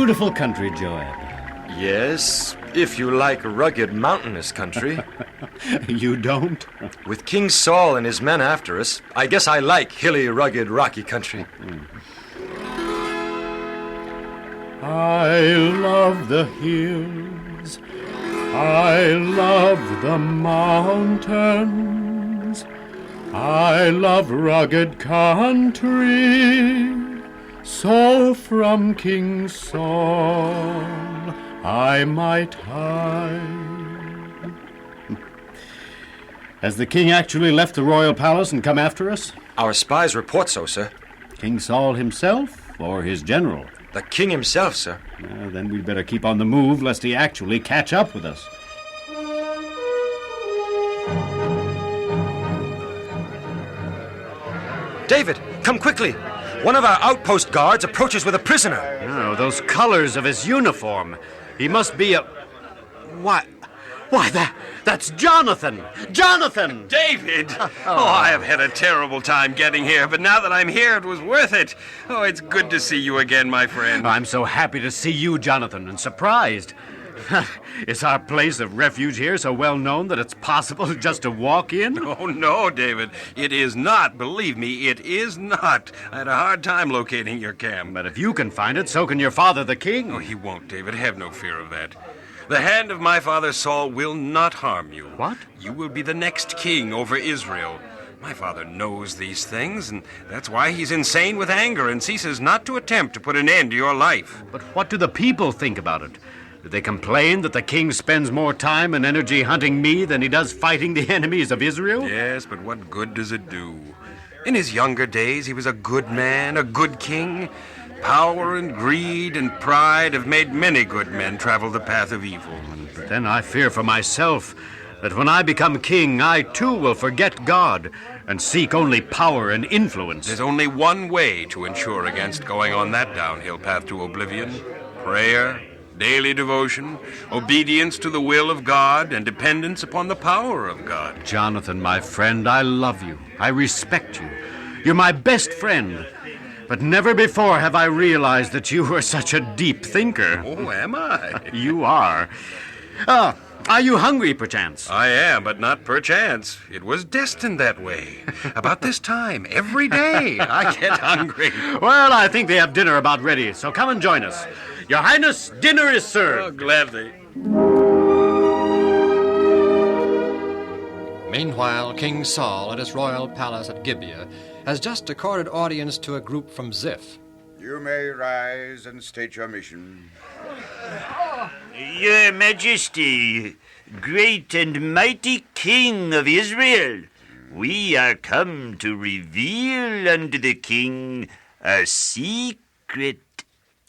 beautiful country, Joab. Yes, if you like rugged, mountainous country. You don't? With King Saul and his men after us, I guess I like hilly, rugged, rocky country. I love the hills. I love the mountains. I love rugged country. So from King Saul I might hide. Has the king actually left the royal palace and come after us? Our spies report so, sir. King Saul himself or his general? The king himself, sir. Then we'd better keep on the move lest he actually catch up with us. David, come quickly. One of our outpost guards approaches with a prisoner. Oh, those colors of his uniform. He must be a... Why, that's Jonathan! Jonathan! David! Oh, I have had a terrible time getting here, but now that I'm here, it was worth it. Oh, it's good to see you again, my friend. I'm so happy to see you, Jonathan, and surprised. Is our place of refuge here so well known that it's possible just to walk in? Oh, no, David. It is not. Believe me, it is not. I had a hard time locating your camp. But if you can find it, so can your father, the king. Oh, he won't, David. Have no fear of that. The hand of my father Saul will not harm you. What? You will be the next king over Israel. My father knows these things, and that's why he's insane with anger and ceases not to attempt to put an end to your life. But what do the people think about it? Do they complain that the king spends more time and energy hunting me than he does fighting the enemies of Israel? Yes, but what good does it do? In his younger days, he was a good man, a good king. Power and greed and pride have made many good men travel the path of evil. But then I fear for myself that when I become king, I too will forget God and seek only power and influence. There's only one way to ensure against going on that downhill path to oblivion: prayer, daily devotion, obedience to the will of God, and dependence upon the power of God. Jonathan, my friend, I love you. I respect you. You're my best friend. But never before have I realized that you were such a deep thinker. Oh, am I? You are. Are you hungry, perchance? I am, but not perchance. It was destined that way. About this time, every day, I get hungry. Well, I think they have dinner about ready, so come and join us. Your Highness, dinner is served. Oh, gladly. Meanwhile, King Saul at his royal palace at Gibeah has just accorded audience to a group from Ziph. You may rise and state your mission. Your Majesty, great and mighty King of Israel, we are come to reveal unto the king a secret.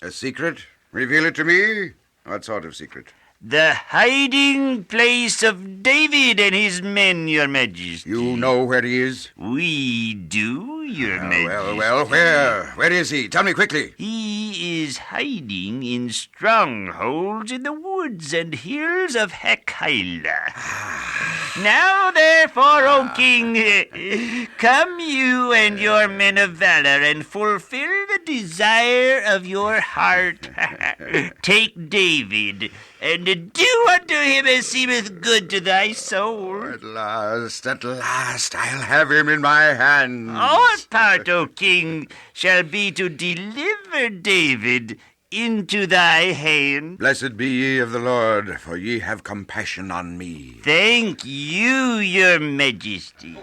A secret? Reveal it to me? What sort of secret? The hiding place of David and his men, Your Majesty. You know where he is? We do, Your Majesty. Well, where? Where is he? Tell me quickly. He is hiding in strongholds in the woods and hills of Hekhilah. Now, therefore, O king, come you and your men of valor and fulfill the desire of your heart. Take David and do unto him as seemeth good to thy soul. At last, I'll have him in my hand. Our part, O king, shall be to deliver David into thy hand. Blessed be ye of the Lord, for ye have compassion on me. Thank you, Your Majesty.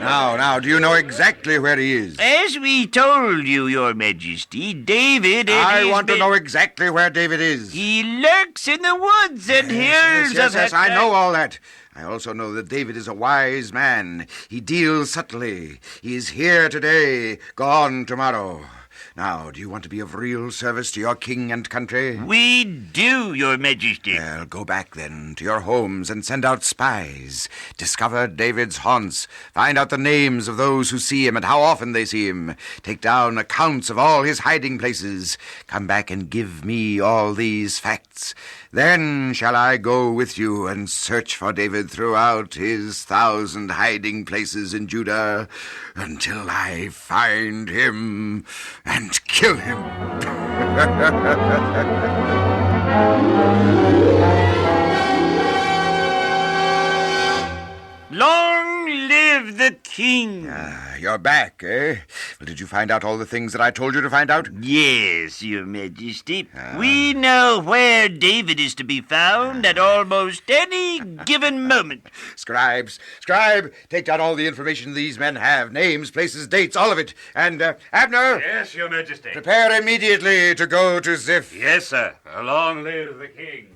Now, do you know exactly where he is? As we told you, Your Majesty, David and I his want to men- know exactly where David is. He lurks in the woods and hills of Yes, I Hekhilah. know all that. I also know that David is a wise man. He deals subtly. He is here today, gone tomorrow. Now, do you want to be of real service to your king and country? We do, Your Majesty. Well, go back then to your homes and send out spies. Discover David's haunts. Find out the names of those who see him and how often they see him. Take down accounts of all his hiding places. Come back and give me all these facts. Then shall I go with you and search for David throughout his 1,000 hiding places in Judah until I find him and kill him. Long live the king! You're back, eh? Well, did you find out all the things that I told you to find out? Yes, Your Majesty. We know where David is to be found at almost any given moment. Scribe, take down all the information these men have. Names, places, dates, all of it. And, Abner, Yes, Your Majesty. prepare immediately to go to Ziph. Yes, sir. Long live the king.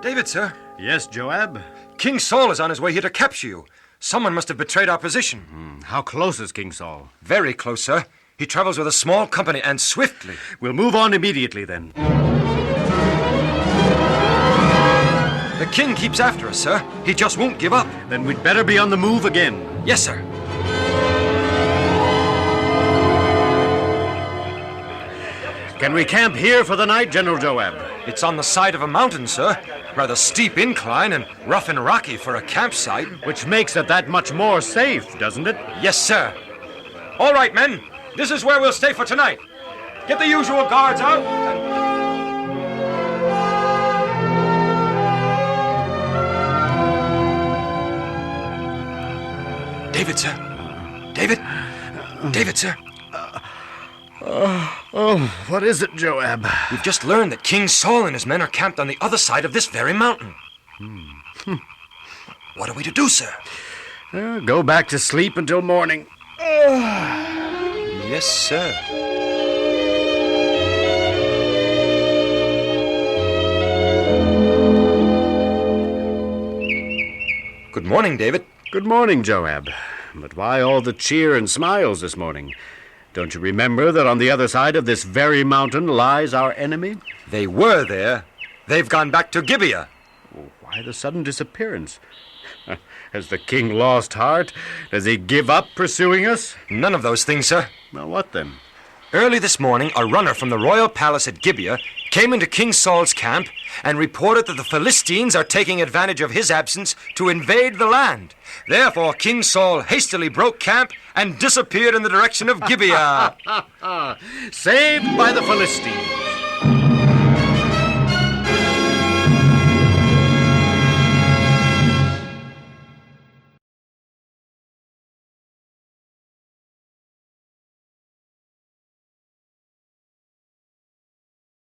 David, sir. Yes, Joab? King Saul is on his way here to capture you. Someone must have betrayed our position. How close is King Saul? Very close, sir. He travels with a small company and swiftly. We'll move on immediately then. The king keeps after us, sir. He just won't give up. Then we'd better be on the move again. Yes, sir. Can we camp here for the night, General Joab? It's on the side of a mountain, sir. Rather steep incline and rough and rocky for a campsite. Which makes it that much more safe, doesn't it? Yes, sir. All right, men. This is where we'll stay for tonight. Get the usual guards out. David, sir. David, sir. What is it, Joab? We've just learned that King Saul and his men are camped on the other side of this very mountain. What are we to do, sir? Go back to sleep until morning. Yes, sir. Good morning, David. Good morning, Joab. But why all the cheer and smiles this morning? Don't you remember that on the other side of this very mountain lies our enemy? They were there. They've gone back to Gibeah. Why the sudden disappearance? Has the king lost heart? Does he give up pursuing us? None of those things, sir. Well, what then? Early this morning, a runner from the royal palace at Gibeah came into King Saul's camp and reported that the Philistines are taking advantage of his absence to invade the land. Therefore, King Saul hastily broke camp and disappeared in the direction of Gibeah. Saved by the Philistines.